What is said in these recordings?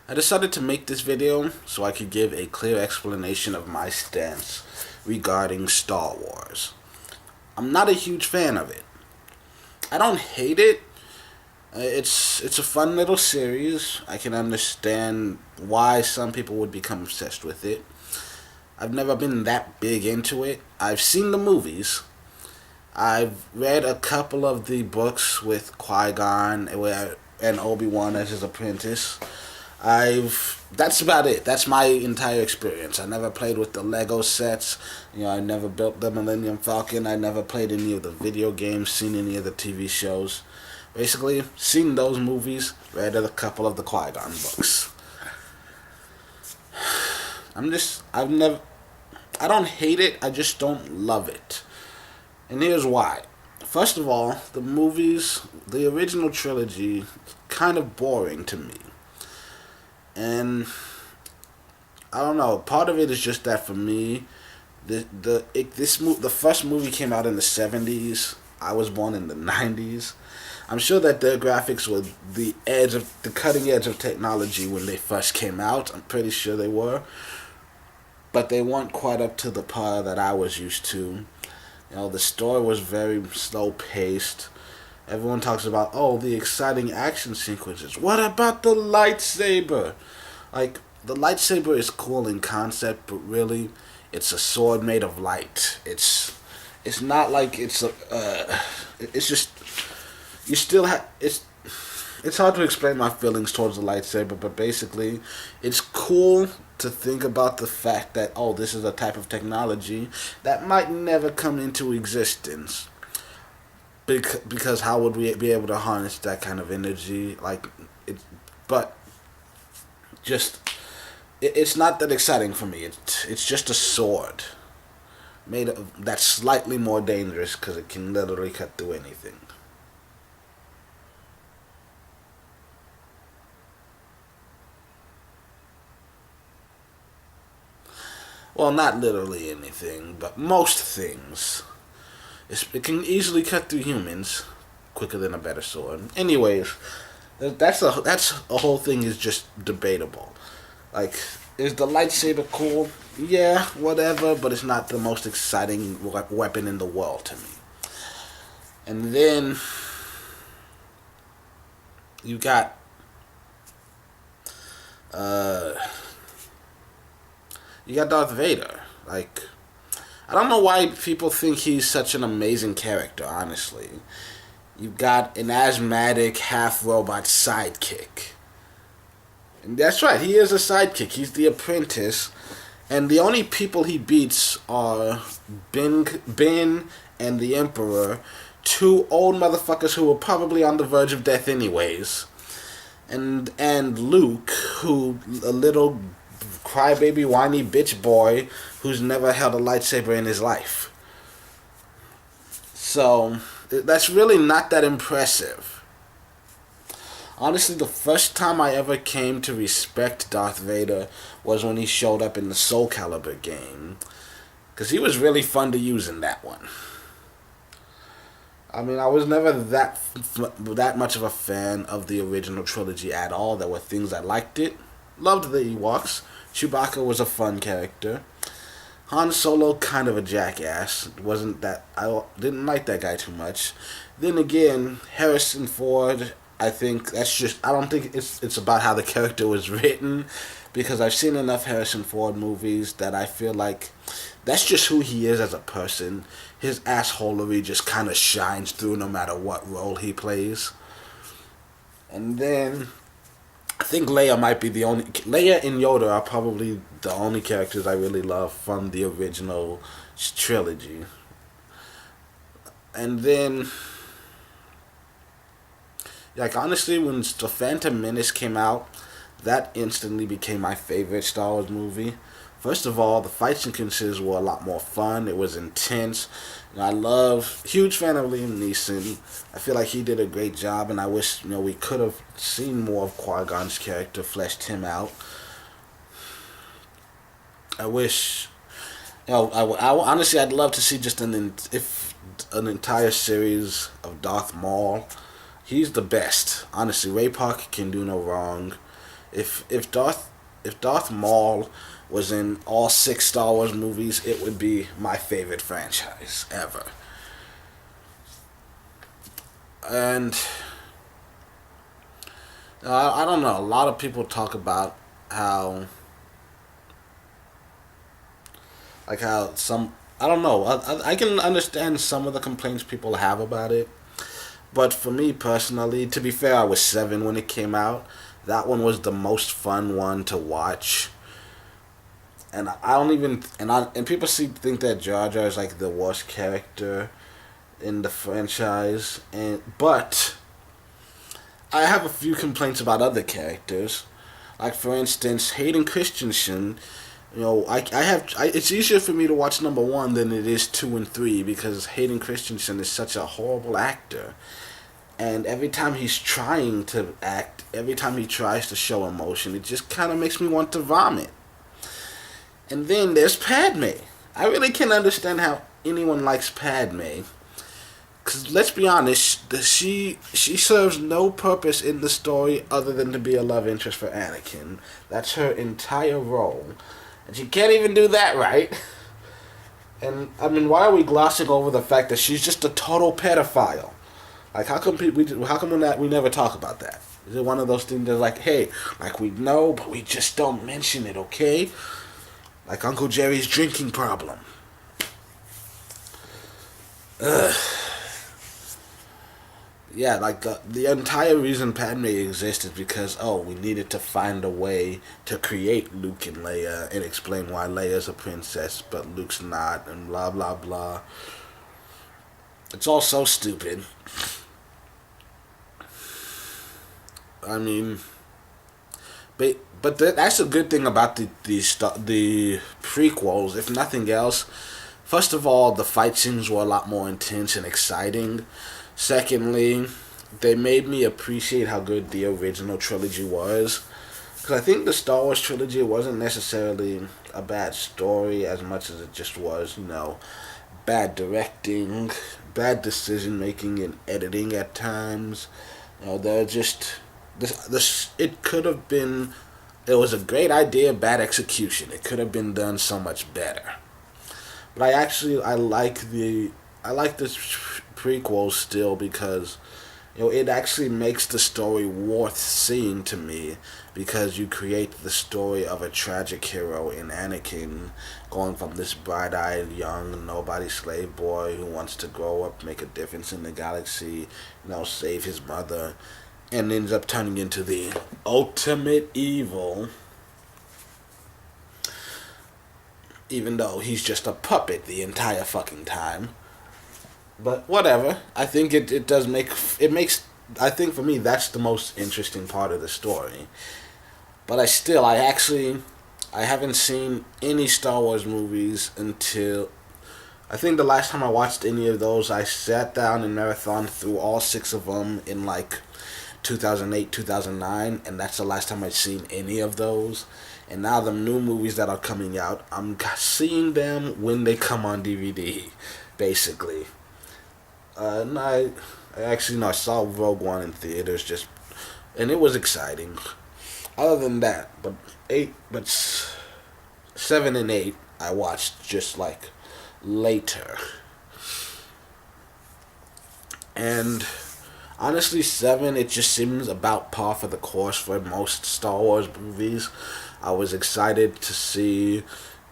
I decided to make this video so I could give a clear explanation of my stance regarding Star Wars. I'm not a huge fan of it. I don't hate it. It's a fun little series. I can understand why some people would become obsessed with it. I've never been that big into it. I've seen the movies. I've read a couple of the books with Qui-Gon and Obi-Wan as his apprentice. That's about it. That's my entire experience. I never played with the Lego sets. I never built the Millennium Falcon. I never played any of the video games, seen any of the TV shows. Basically, seen those movies, read a couple of the Qui-Gon books. I don't hate it, I just don't love it. And here's why. First of all, the original trilogy, kind of boring to me. And I don't know. Part of it is just that for me, the first movie came out in the '70s. I was born in the '90s. I'm sure that their graphics were the cutting edge of technology when they first came out. I'm pretty sure they were, but they weren't quite up to the par that I was used to. The story was very slow paced. Everyone talks about, the exciting action sequences. What about the lightsaber? Like, the lightsaber is cool in concept, but really, it's a sword made of light. It's not like it's just, you still have, it's hard to explain my feelings towards the lightsaber, but basically, it's cool to think about the fact that, this is a type of technology that might never come into existence. Because how would we be able to harness that kind of energy? But just it's not that exciting for me. It's just a sword that's slightly more dangerous because it can literally cut through anything. Well, not literally anything, but most things. It can easily cut through humans quicker than a better sword. Anyways, that's a whole thing is just debatable. Like, is the lightsaber cool? Yeah, whatever, but it's not the most exciting weapon in the world to me. And then you got uh you got Darth Vader. Like, I don't know why people think he's such an amazing character, honestly. You've got an asthmatic, half-robot sidekick. And that's right, he is a sidekick. He's the apprentice. And the only people he beats are Ben and the Emperor, two old motherfuckers who were probably on the verge of death anyways. And Luke, who a little crybaby whiny bitch boy who's never held a lightsaber in his life. So that's really not that impressive. Honestly, the first time I ever came to respect Darth Vader was when he showed up in the Soul Calibur game, because he was really fun to use in that one. I mean, I was never that much of a fan of the original trilogy at all. There were things I liked it. Loved the Ewoks. Chewbacca was a fun character. Han Solo, kind of a jackass. I didn't like that guy too much. Then again, Harrison Ford, I don't think it's about how the character was written, because I've seen enough Harrison Ford movies that I feel like that's just who he is as a person. His assholery just kind of shines through no matter what role he plays. And then I think Leia and Yoda are probably the only characters I really love from the original trilogy. And then, like, honestly, when The Phantom Menace came out, that instantly became my favorite Star Wars movie. First of all, the fight sequences were a lot more fun. It was intense. Huge fan of Liam Neeson. I feel like he did a great job, and I wish, we could have seen more of Qui-Gon's character, fleshed him out. I wish, honestly, I'd love to see just an entire series of Darth Maul. He's the best. Honestly, Ray Park can do no wrong. If Darth Maul was in all six Star Wars movies, it would be my favorite franchise ever. And I don't know. A lot of people talk about how how some, I don't know. I can understand some of the complaints people have about it, but for me personally, to be fair, I was 7 when it came out. That one was the most fun one to watch, and I don't even and people think that Jar Jar is like the worst character in the franchise, and but I have a few complaints about other characters. Like for instance, Hayden Christensen. It's easier for me to watch number one than it is two and three because Hayden Christensen is such a horrible actor. And every time he's trying to act, every time he tries to show emotion, it just kind of makes me want to vomit. And then there's Padme. I really can't understand how anyone likes Padme. Because let's be honest, she serves no purpose in the story other than to be a love interest for Anakin. That's her entire role. And she can't even do that right. And, I mean, why are we glossing over the fact that she's just a total pedophile? Like, how come we never talk about that? Is it one of those things that's like, hey, like we know, but we just don't mention it, okay? Like Uncle Jerry's drinking problem. Ugh. Yeah, like the entire reason Padme exists is because, we needed to find a way to create Luke and Leia and explain why Leia's a princess but Luke's not, and blah blah blah. It's all so stupid. I mean, but that's a good thing about the prequels. If nothing else, first of all, the fight scenes were a lot more intense and exciting. Secondly, they made me appreciate how good the original trilogy was. Because I think the Star Wars trilogy wasn't necessarily a bad story as much as it just was, bad directing, bad decision making and editing at times. They're just it could have been. It was a great idea, bad execution. It could have been done so much better. But I like this prequel still because it actually makes the story worth seeing to me because you create the story of a tragic hero in Anakin going from this bright-eyed young nobody slave boy who wants to grow up, make a difference in the galaxy, save his mother, and ends up turning into the ultimate evil, even though he's just a puppet the entire fucking time. But whatever. I think it does it makes, I think for me that's the most interesting part of the story. But I haven't seen any Star Wars movies until, I think the last time I watched any of those, I sat down and marathon through all 6 of them in like 2008, 2009, and that's the last time I've seen any of those. And now the new movies that are coming out, I'm seeing them when they come on DVD, basically. And I actually, no, I saw Rogue One in theaters, and it was exciting. Other than that, but 7 and 8, I watched just like later. And honestly, 7, it just seems about par for the course for most Star Wars movies. I was excited to see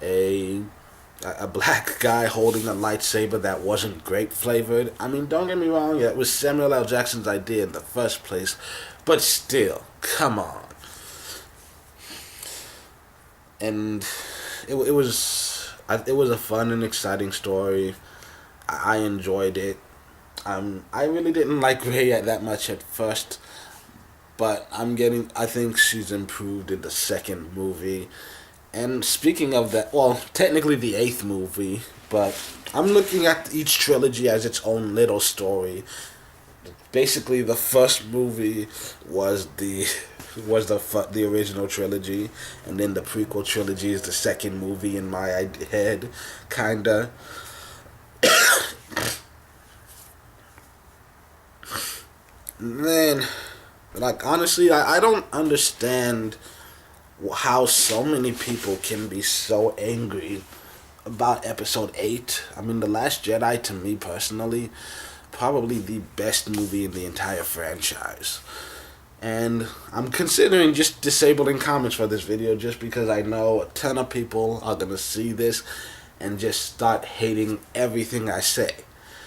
a black guy holding a lightsaber that wasn't grape flavored. I mean, don't get me wrong, it was Samuel L. Jackson's idea in the first place, but still, come on. And it was a fun and exciting story. I enjoyed it. I really didn't like Rey that much at first, but I think she's improved in the second movie. And speaking of that, well, technically the 8th movie, but I'm looking at each trilogy as its own little story. Basically, the first movie was the original trilogy, and then the prequel trilogy is the second movie in my head, kinda. And then Like, honestly, I don't understand how so many people can be so angry about episode 8. I mean, The Last Jedi, to me personally, probably the best movie in the entire franchise. And I'm considering just disabling comments for this video just because I know a ton of people are going to see this and just start hating everything I say.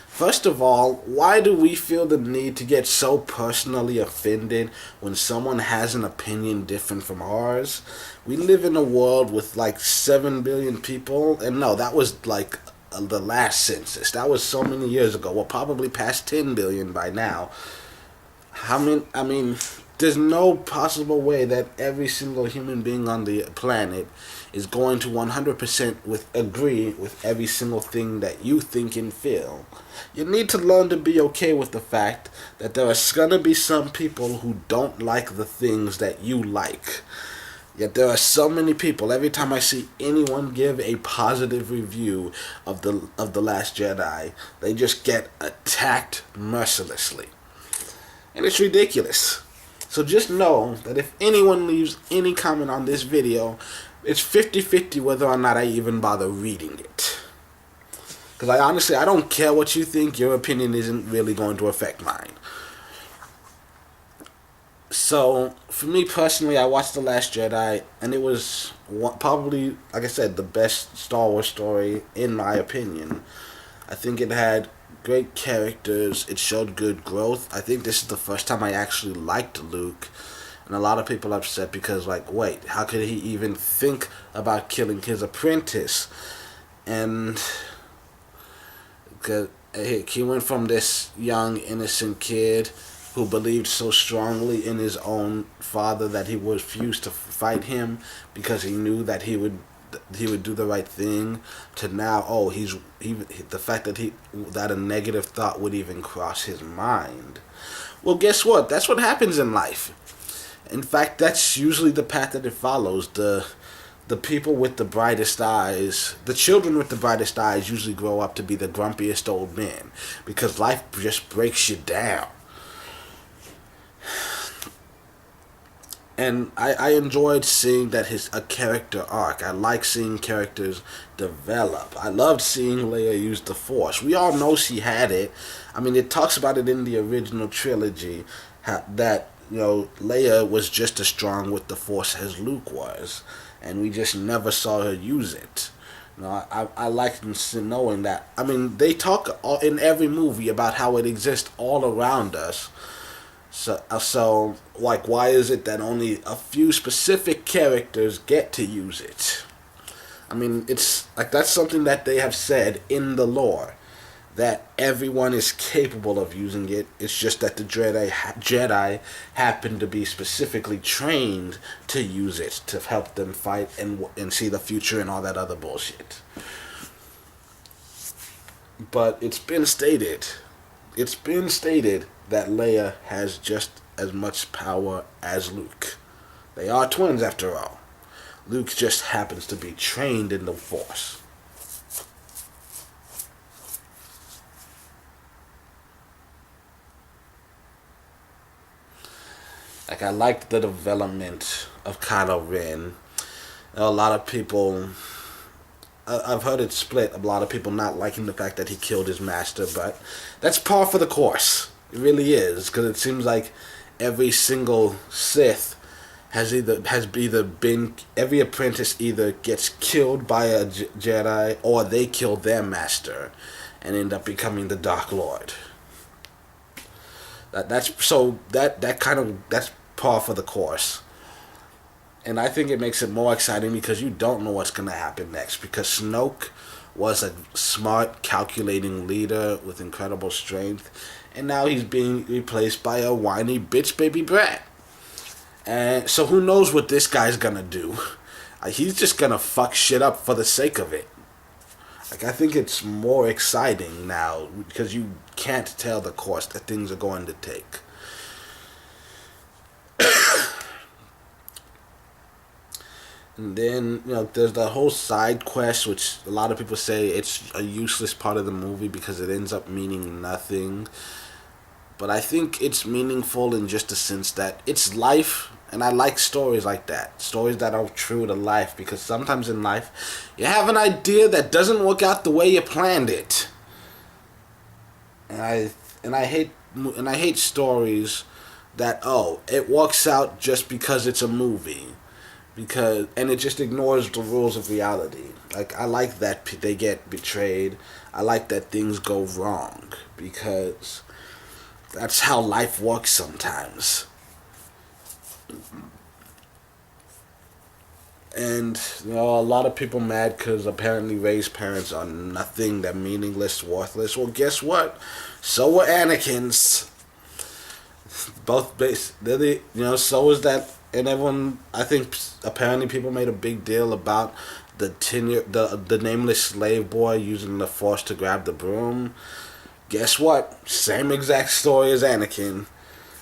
First of all, why do we feel the need to get so personally offended when someone has an opinion different from ours? We live in a world with like 7 billion people, and no, that was like the last census. That was so many years ago. We're probably past 10 billion by now. I mean, there's no possible way that every single human being on the planet is going to 100% agree with every single thing that you think and feel. You need to learn to be okay with the fact that there are gonna be some people who don't like the things that you like. Yet there are so many people. Every time I see anyone give a positive review of the Last Jedi, they just get attacked mercilessly. And it's ridiculous. So just know that if anyone leaves any comment on this video, it's 50-50 whether or not I even bother reading it. Because I don't care what you think. Your opinion isn't really going to affect mine. So, for me personally, I watched The Last Jedi, and it was probably, like I said, the best Star Wars story, in my opinion. I think it had great characters. It showed good growth. I think this is the first time I actually liked Luke. And a lot of people are upset because, like, wait, how could he even think about killing his apprentice? And he went from this young, innocent kid who believed so strongly in his own father that he refused to fight him because he knew that he would do the right thing, to now, the fact that a negative thought would even cross his mind. Well, guess what? That's what happens in life. In fact, that's usually the path that it follows. The people with the brightest eyes, the children with the brightest eyes usually grow up to be the grumpiest old men because life just breaks you down. And I enjoyed seeing that a character arc. I like seeing characters develop. I loved seeing Leia use the Force. We all know she had it. I mean, it talks about it in the original trilogy, that, Leia was just as strong with the Force as Luke was. And we just never saw her use it. I like knowing that. I mean, they talk in every movie about how it exists all around us. So, like, why is it that only a few specific characters get to use it? I mean, it's like that's something that they have said in the lore, that everyone is capable of using it. It's just that the Jedi happen to be specifically trained to use it to help them fight and see the future and all that other bullshit. But it's been stated that Leia has just as much power as Luke. They are twins after all. Luke just happens to be trained in the Force. Like, I liked the development of Kylo Ren. A lot of people, I've heard it split. A lot of people not liking the fact that he killed his master, but that's par for the course. It really is, because it seems like every single Sith has either been, every apprentice either gets killed by a Jedi or they kill their master and end up becoming the Dark Lord. That's par for the course. And I think it makes it more exciting because you don't know what's going to happen next, because Snoke was a smart, calculating leader with incredible strength, and now he's being replaced by a whiny bitch baby brat. And so who knows what this guy's gonna do? He's just gonna fuck shit up for the sake of it. Like, I think it's more exciting now because you can't tell the course that things are going to take. And then, there's the whole side quest, which a lot of people say it's a useless part of the movie because it ends up meaning nothing. but I think it's meaningful in just the sense that it's life, and I like stories like that. Stories that are true to life, because sometimes in life, you have an idea that doesn't work out the way you planned it. And I hate stories that, oh, it works out just because it's a movie, because and it just ignores the rules of reality. Like, I like that they get betrayed. I like that things go wrong, because that's how life works sometimes. And a lot of people mad because apparently Rey's parents are nothing. They're meaningless, worthless. Well, guess what? So were Anakin's. Both base. They're the So is that, and everyone. I think apparently people made a big deal about the nameless slave boy using the Force to grab the broom. Guess what? Same exact story as Anakin.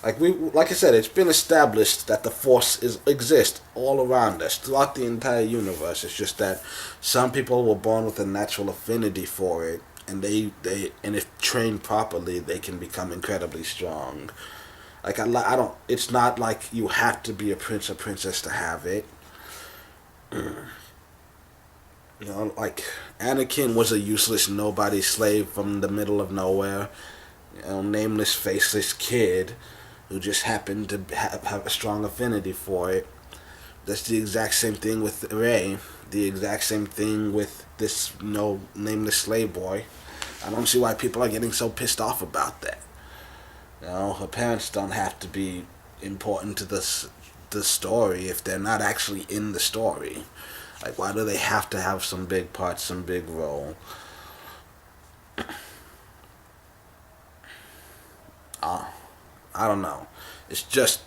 Like I said, it's been established that the Force exists all around us throughout the entire universe. It's just that some people were born with a natural affinity for it, and and if trained properly, they can become incredibly strong. I don't. It's not like you have to be a prince or princess to have it. Like Anakin was a useless nobody slave from the middle of nowhere. Nameless, faceless kid who just happened to have a strong affinity for it. That's the exact same thing with Rey. The exact same thing with this nameless slave boy. I don't see why people are getting so pissed off about that. Her parents don't have to be important to the story if they're not actually in the story. Like, why do they have to have some big part, some big role? I don't know. It's just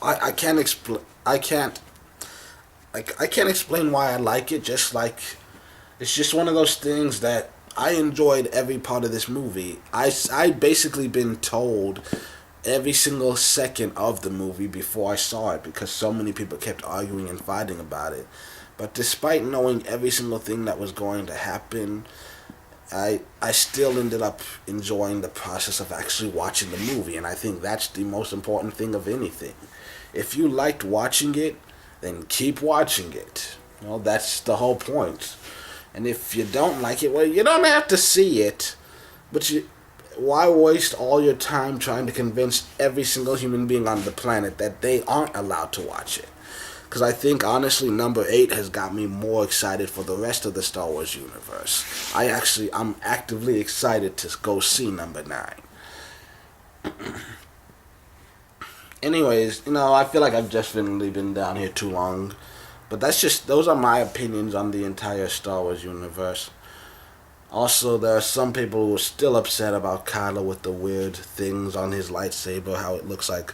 I can't explain. I can't explain why I like it. Just like it's just one of those things that I enjoyed every part of this movie. I basically been told every single second of the movie before I saw it, because so many people kept arguing and fighting about it. But despite knowing every single thing that was going to happen, I still ended up enjoying the process of actually watching the movie, and I think that's the most important thing of anything. If you liked watching it, then keep watching it. That's the whole point. And if you don't like it, well, you don't have to see it, but why waste all your time trying to convince every single human being on the planet that they aren't allowed to watch it? Because I think, honestly, number 8 has got me more excited for the rest of the Star Wars universe. I'm actively excited to go see number 9. Anyways, I feel like I've definitely been down here too long. But those are my opinions on the entire Star Wars universe. Also, there are some people who are still upset about Kylo with the weird things on his lightsaber, how it looks like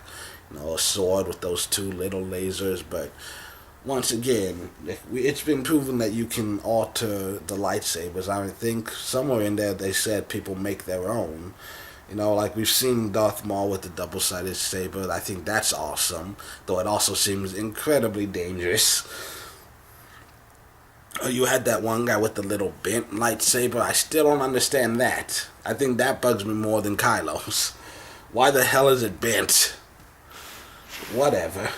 a sword with those two little lasers. But once again, it's been proven that you can alter the lightsabers. I think somewhere in there they said people make their own. Like we've seen Darth Maul with the double-sided saber. I think that's awesome, though it also seems incredibly dangerous. You had that one guy with the little bent lightsaber. I still don't understand that. I think that bugs me more than Kylo's. Why the hell is it bent? Whatever.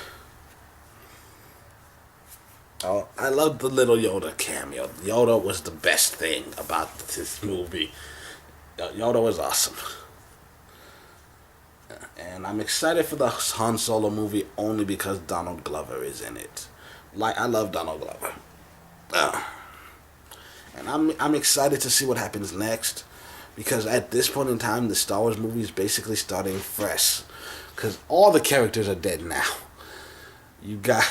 Oh, I love the little Yoda cameo. Yoda was the best thing about this movie. Yoda was awesome. And I'm excited for the Han Solo movie only because Donald Glover is in it. I love Donald Glover. And I'm excited to see what happens next, because at this point in time, the Star Wars movie is basically starting fresh, because all the characters are dead now. You got